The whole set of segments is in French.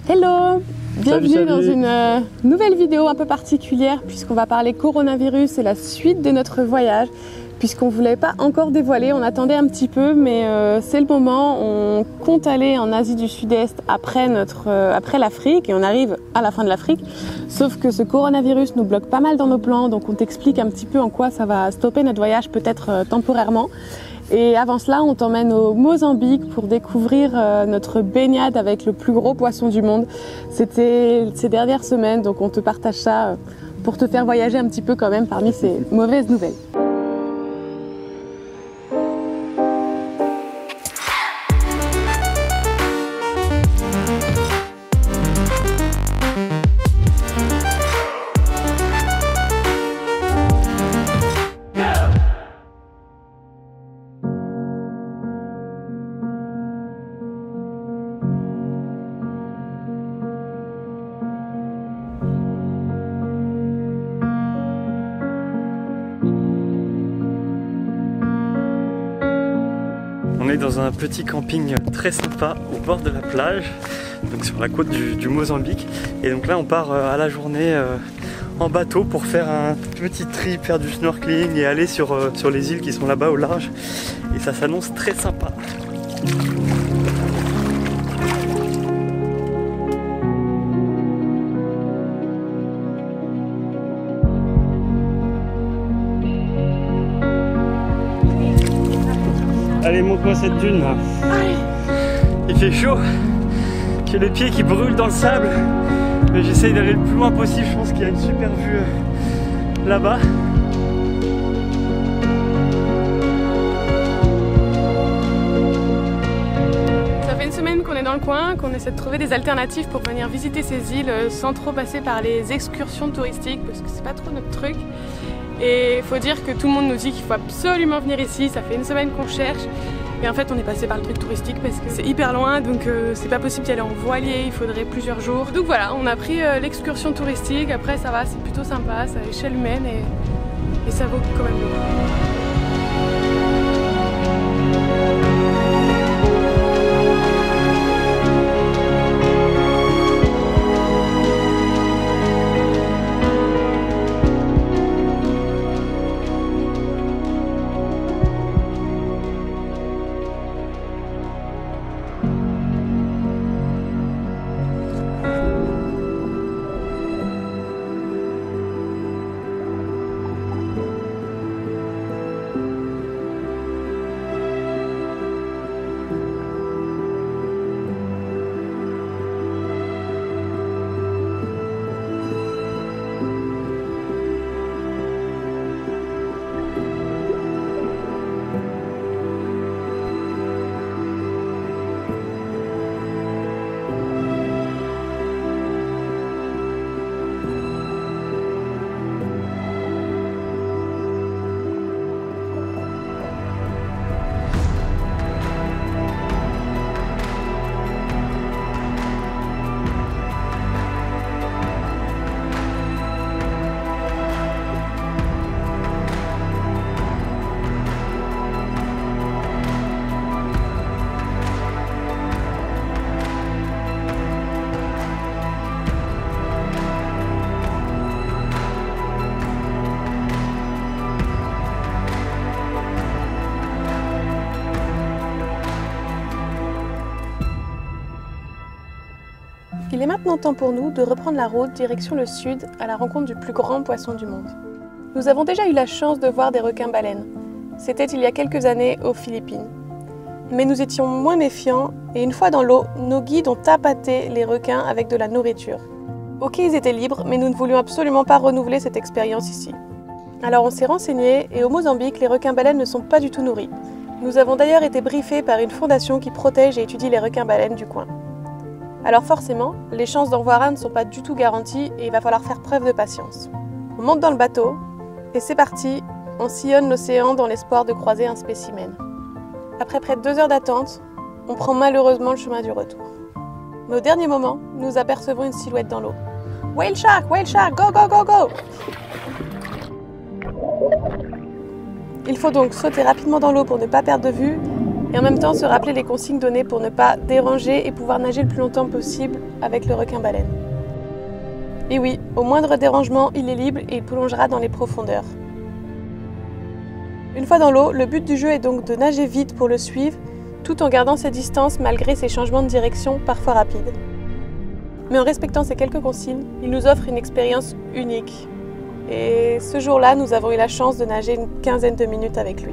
Hello! Bienvenue salut. Dans une nouvelle vidéo un peu particulière puisqu'on va parler coronavirus et la suite de notre voyage. Puisqu'on ne voulait pas encore dévoiler, on attendait un petit peu, mais c'est le moment. On compte aller en Asie du Sud-Est après l'Afrique et on arrive à la fin de l'Afrique. Sauf que ce coronavirus nous bloque pas mal dans nos plans, donc on t'explique un petit peu en quoi ça va stopper notre voyage, peut-être temporairement. Et avant cela, on t'emmène au Mozambique pour découvrir notre baignade avec le plus gros poisson du monde. C'était ces dernières semaines, donc on te partage ça pour te faire voyager un petit peu quand même parmi ces mauvaises nouvelles. On est dans un petit camping très sympa au bord de la plage, donc sur la côte du Mozambique. Et donc là on part à la journée en bateau pour faire un petit trip, faire du snorkeling et aller sur les îles qui sont là-bas au large. Et ça s'annonce très sympa. Allez, montre-moi cette dune là. Il fait chaud, j'ai les pieds qui brûlent dans le sable, mais j'essaye d'aller le plus loin possible. Je pense qu'il y a une super vue là-bas. Ça fait une semaine qu'on est dans le coin, qu'on essaie de trouver des alternatives pour venir visiter ces îles sans trop passer par les excursions touristiques parce que c'est pas trop notre truc. Et il faut dire que tout le monde nous dit qu'il faut absolument venir ici, ça fait une semaine qu'on cherche. Et en fait on est passé par le truc touristique parce que c'est hyper loin, donc c'est pas possible d'y aller en voilier, il faudrait plusieurs jours. Donc voilà, on a pris l'excursion touristique, après ça va, c'est plutôt sympa, c'est à échelle humaine et ça vaut quand même le coup. Il est maintenant temps pour nous de reprendre la route direction le sud à la rencontre du plus grand poisson du monde. Nous avons déjà eu la chance de voir des requins-baleines. C'était il y a quelques années aux Philippines. Mais nous étions moins méfiants et une fois dans l'eau, nos guides ont tapaté les requins avec de la nourriture. Ok, ils étaient libres, mais nous ne voulions absolument pas renouveler cette expérience ici. Alors on s'est renseigné et au Mozambique, les requins-baleines ne sont pas du tout nourris. Nous avons d'ailleurs été briefés par une fondation qui protège et étudie les requins-baleines du coin. Alors forcément, les chances d'en voir un ne sont pas du tout garanties et il va falloir faire preuve de patience. On monte dans le bateau et c'est parti, on sillonne l'océan dans l'espoir de croiser un spécimen. Après près de 2 heures d'attente, on prend malheureusement le chemin du retour. Mais au dernier moment, nous apercevons une silhouette dans l'eau. Whale shark, go, go, go, go! Il faut donc sauter rapidement dans l'eau pour ne pas perdre de vue et en même temps se rappeler les consignes données pour ne pas déranger et pouvoir nager le plus longtemps possible avec le requin-baleine. Et oui, au moindre dérangement, il est libre et il plongera dans les profondeurs. Une fois dans l'eau, le but du jeu est donc de nager vite pour le suivre, tout en gardant ses distances malgré ses changements de direction parfois rapides. Mais en respectant ces quelques consignes, il nous offre une expérience unique. Et ce jour-là, nous avons eu la chance de nager une quinzaine de minutes avec lui.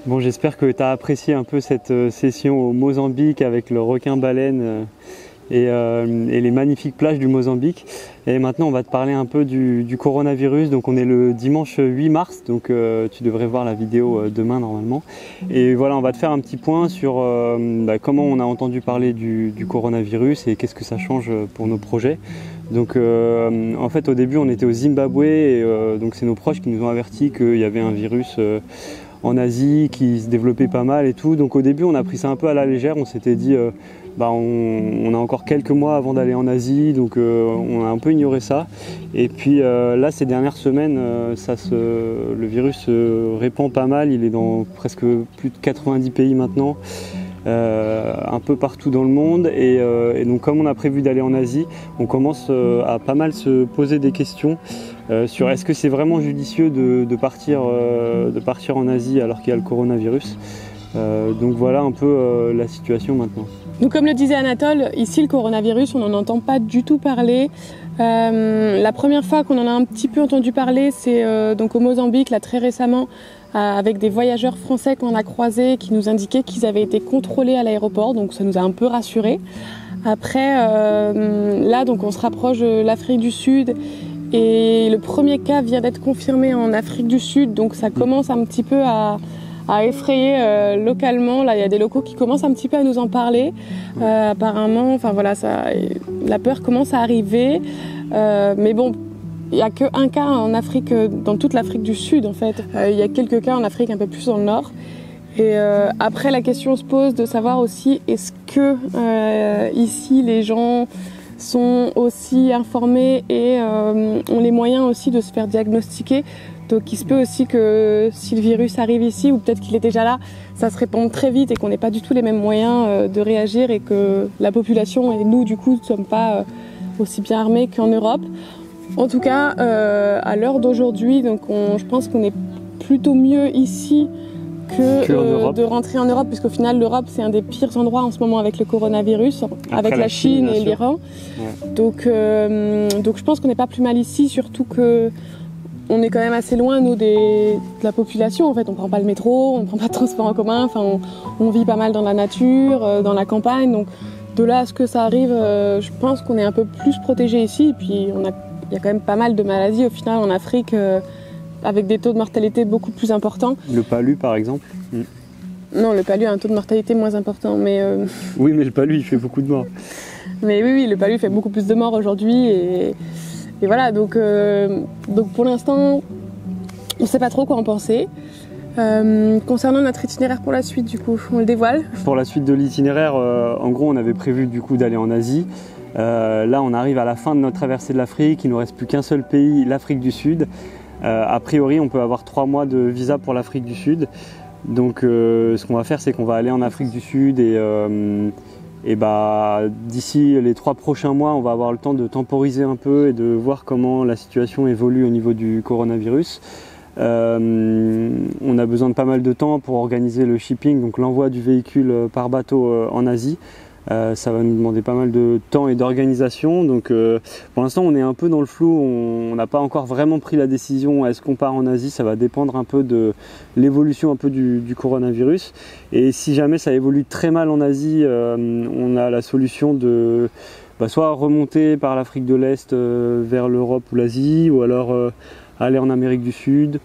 Bon, j'espère que tu as apprécié un peu cette session au Mozambique avec le requin-baleine et les magnifiques plages du Mozambique. Et maintenant, on va te parler un peu du coronavirus. Donc, on est le dimanche 8 mars, donc tu devrais voir la vidéo demain normalement. Et voilà, on va te faire un petit point sur comment on a entendu parler du coronavirus et qu'est-ce que ça change pour nos projets. Donc en fait, au début, on était au Zimbabwe et donc c'est nos proches qui nous ont avertis qu'il y avait un virus en Asie qui se développait pas mal et tout. Donc au début on a pris ça un peu à la légère, on s'était dit on a encore quelques mois avant d'aller en Asie, donc on a un peu ignoré ça. Et puis là ces dernières semaines le virus se répand pas mal, il est dans presque plus de 90 pays maintenant. Un peu partout dans le monde et donc comme on a prévu d'aller en Asie, on commence à pas mal se poser des questions sur est-ce que c'est vraiment judicieux de partir en Asie alors qu'il y a le coronavirus. Donc voilà un peu la situation maintenant. Donc comme le disait Anatole, ici le coronavirus on n'en entend pas du tout parler. La première fois qu'on en a un petit peu entendu parler c'est donc au Mozambique là très récemment, avec des voyageurs français qu'on a croisés qui nous indiquaient qu'ils avaient été contrôlés à l'aéroport, donc ça nous a un peu rassurés. Après là donc on se rapproche de l'Afrique du Sud et le premier cas vient d'être confirmé en Afrique du Sud, donc ça commence un petit peu à effrayer localement. Là il y a des locaux qui commencent un petit peu à nous en parler. Apparemment, enfin voilà, la peur commence à arriver, mais bon. Il n'y a qu'un cas en Afrique, dans toute l'Afrique du Sud en fait. Il y a quelques cas en Afrique un peu plus dans le nord. Et après la question se pose de savoir aussi est-ce que ici les gens sont aussi informés et ont les moyens aussi de se faire diagnostiquer. Donc il se peut aussi que si le virus arrive ici, ou peut-être qu'il est déjà là, ça se répande très vite et qu'on n'ait pas du tout les mêmes moyens de réagir et que la population et nous du coup ne sommes pas aussi bien armés qu'en Europe. En tout cas, à l'heure d'aujourd'hui, donc je pense qu'on est plutôt mieux ici que de rentrer en Europe, puisqu'au final l'Europe c'est un des pires endroits en ce moment avec le coronavirus, avec la Chine et l'Iran. Ouais. Donc je pense qu'on n'est pas plus mal ici, surtout que on est quand même assez loin nous de la population. En fait, on prend pas le métro, on prend pas de transport en commun. Enfin, on vit pas mal dans la nature, dans la campagne. Donc de là à ce que ça arrive, je pense qu'on est un peu plus protégé ici. Et puis il y a quand même pas mal de maladies au final en Afrique. Avec des taux de mortalité beaucoup plus importants. Le palu par exemple ? Non, le palu a un taux de mortalité moins important, mais... Oui, mais le palu, il fait beaucoup de morts. Mais oui, le palu fait beaucoup plus de morts aujourd'hui, et voilà, donc pour l'instant, on ne sait pas trop quoi en penser. Concernant notre itinéraire pour la suite, du coup, on le dévoile. Pour la suite de l'itinéraire, en gros, on avait prévu du coup d'aller en Asie. Là on arrive à la fin de notre traversée de l'Afrique, il ne nous reste plus qu'un seul pays, l'Afrique du Sud. A priori on peut avoir 3 mois de visa pour l'Afrique du Sud. Donc ce qu'on va faire, c'est qu'on va aller en Afrique du Sud et d'ici les 3 prochains mois, on va avoir le temps de temporiser un peu et de voir comment la situation évolue au niveau du coronavirus. On a besoin de pas mal de temps pour organiser le shipping, donc l'envoi du véhicule par bateau en Asie. Ça va nous demander pas mal de temps et d'organisation, donc pour l'instant on est un peu dans le flou, on n'a pas encore vraiment pris la décision, est-ce qu'on part en Asie, ça va dépendre un peu de l'évolution un peu du coronavirus, et si jamais ça évolue très mal en Asie, on a la solution de soit remonter par l'Afrique de l'Est vers l'Europe ou l'Asie, ou alors aller en Amérique du Sud.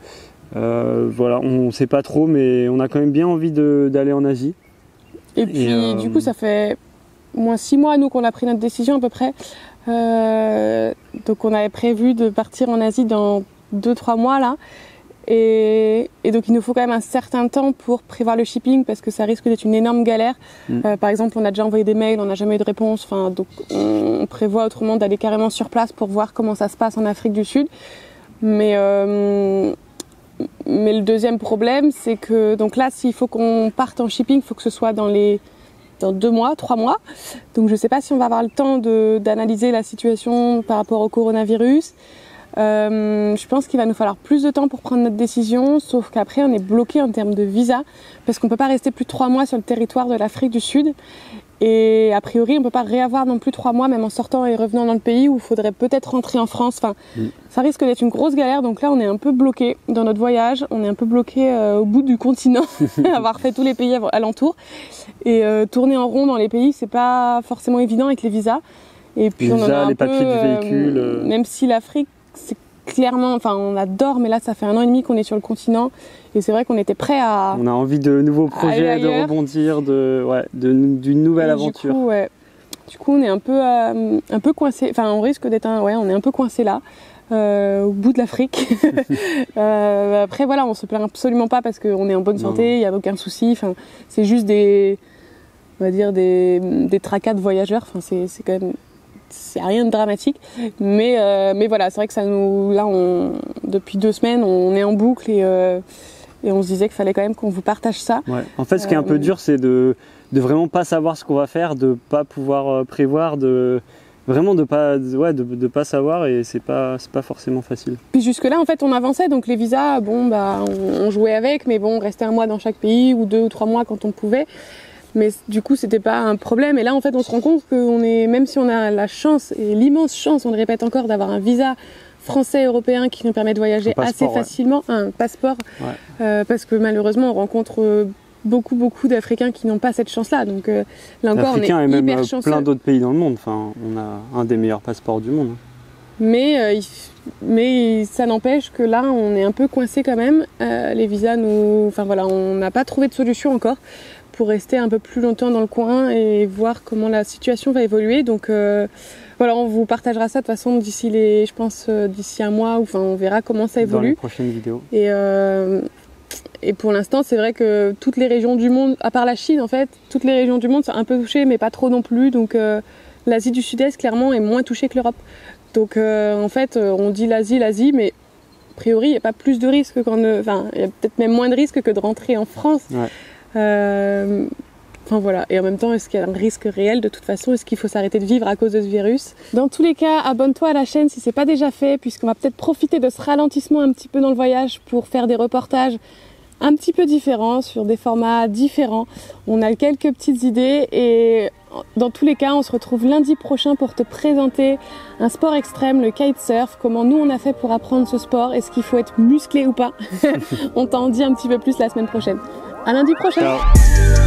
Voilà, on ne sait pas trop, mais on a quand même bien envie d'aller en Asie. Et puis du coup ça fait moins 6 mois nous qu'on a pris notre décision à peu près. Donc on avait prévu de partir en Asie dans 2-3 mois là. Et donc il nous faut quand même un certain temps pour prévoir le shipping parce que ça risque d'être une énorme galère. Par exemple on a déjà envoyé des mails, on n'a jamais eu de réponse. Donc on prévoit autrement d'aller carrément sur place pour voir comment ça se passe en Afrique du Sud. Mais le deuxième problème, c'est que donc là, s'il faut qu'on parte en shipping, il faut que ce soit dans 2 mois, 3 mois. Donc je ne sais pas si on va avoir le temps d'analyser la situation par rapport au coronavirus. Je pense qu'il va nous falloir plus de temps pour prendre notre décision, sauf qu'après on est bloqué en termes de visa, parce qu'on ne peut pas rester plus de 3 mois sur le territoire de l'Afrique du Sud. Et a priori, on ne peut pas réavoir non plus 3 mois, même en sortant et revenant dans le pays, où il faudrait peut-être rentrer en France. Ça risque d'être une grosse galère. Donc là, on est un peu bloqué dans notre voyage. On est un peu bloqué au bout du continent, avoir fait tous les pays alentours. Et tourner en rond dans les pays, c'est pas forcément évident avec les visas. Et puis les on en a un les peu, papiers du véhicule. Même si l'Afrique, c'est clairement, on adore, mais là, ça fait 1 an et demi qu'on est sur le continent. Et c'est vrai qu'on était prêt à... On a envie de nouveaux projets, de rebondir, d'une nouvelle aventure. Du coup, on est un peu coincé. On risque d'être on est un peu coincé là, au bout de l'Afrique. Après, voilà, on se plaint absolument pas parce qu'on est en bonne santé, il n'y a aucun souci. C'est juste des tracas de voyageurs. C'est quand même... C'est rien de dramatique, mais voilà, c'est vrai que ça depuis 2 semaines, on est en boucle et on se disait qu'il fallait quand même qu'on vous partage ça. En fait, ce qui est un peu dur, c'est de vraiment pas savoir ce qu'on va faire, de pas pouvoir prévoir, de pas savoir, et c'est pas forcément facile. Puis jusque là, en fait, on avançait, donc les visas, on jouait avec, mais on restait 1 mois dans chaque pays ou 2 ou 3 mois quand on pouvait. Mais du coup, c'était pas un problème. Et là, en fait, on se rend compte même si on a la chance et l'immense chance, on le répète encore, d'avoir un visa français européen qui nous permet de voyager assez facilement, un passeport, parce que malheureusement, on rencontre beaucoup d'Africains qui n'ont pas cette chance-là. Donc là encore, on est et même hyper chanceux. Plein d'autres pays dans le monde. On a un des meilleurs passeports du monde. Mais ça n'empêche que là, on est un peu coincé quand même. Les visas on n'a pas trouvé de solution encore pour rester un peu plus longtemps dans le coin et voir comment la situation va évoluer. Donc on vous partagera ça de toute façon d'ici 1 mois, on verra comment ça évolue. Dans les prochaines vidéos. Et pour l'instant, c'est vrai que toutes les régions du monde, à part la Chine en fait, toutes les régions du monde sont un peu touchées, mais pas trop non plus. Donc l'Asie du Sud-Est, clairement, est moins touchée que l'Europe. Donc en fait, on dit l'Asie, mais a priori, il n'y a pas plus de risques il y a peut-être même moins de risques que de rentrer en France. Voilà, et en même temps, est-ce qu'il y a un risque réel de toute façon? Est-ce qu'il faut s'arrêter de vivre à cause de ce virus? Dans tous les cas, abonne-toi à la chaîne si c'est pas déjà fait, puisqu'on va peut-être profiter de ce ralentissement un petit peu dans le voyage pour faire des reportages un petit peu différents, sur des formats différents. On a quelques petites idées et dans tous les cas, on se retrouve lundi prochain pour te présenter un sport extrême, le kitesurf, comment nous on a fait pour apprendre ce sport, est-ce qu'il faut être musclé ou pas. On t'en dit un petit peu plus la semaine prochaine. À lundi prochain. Ciao.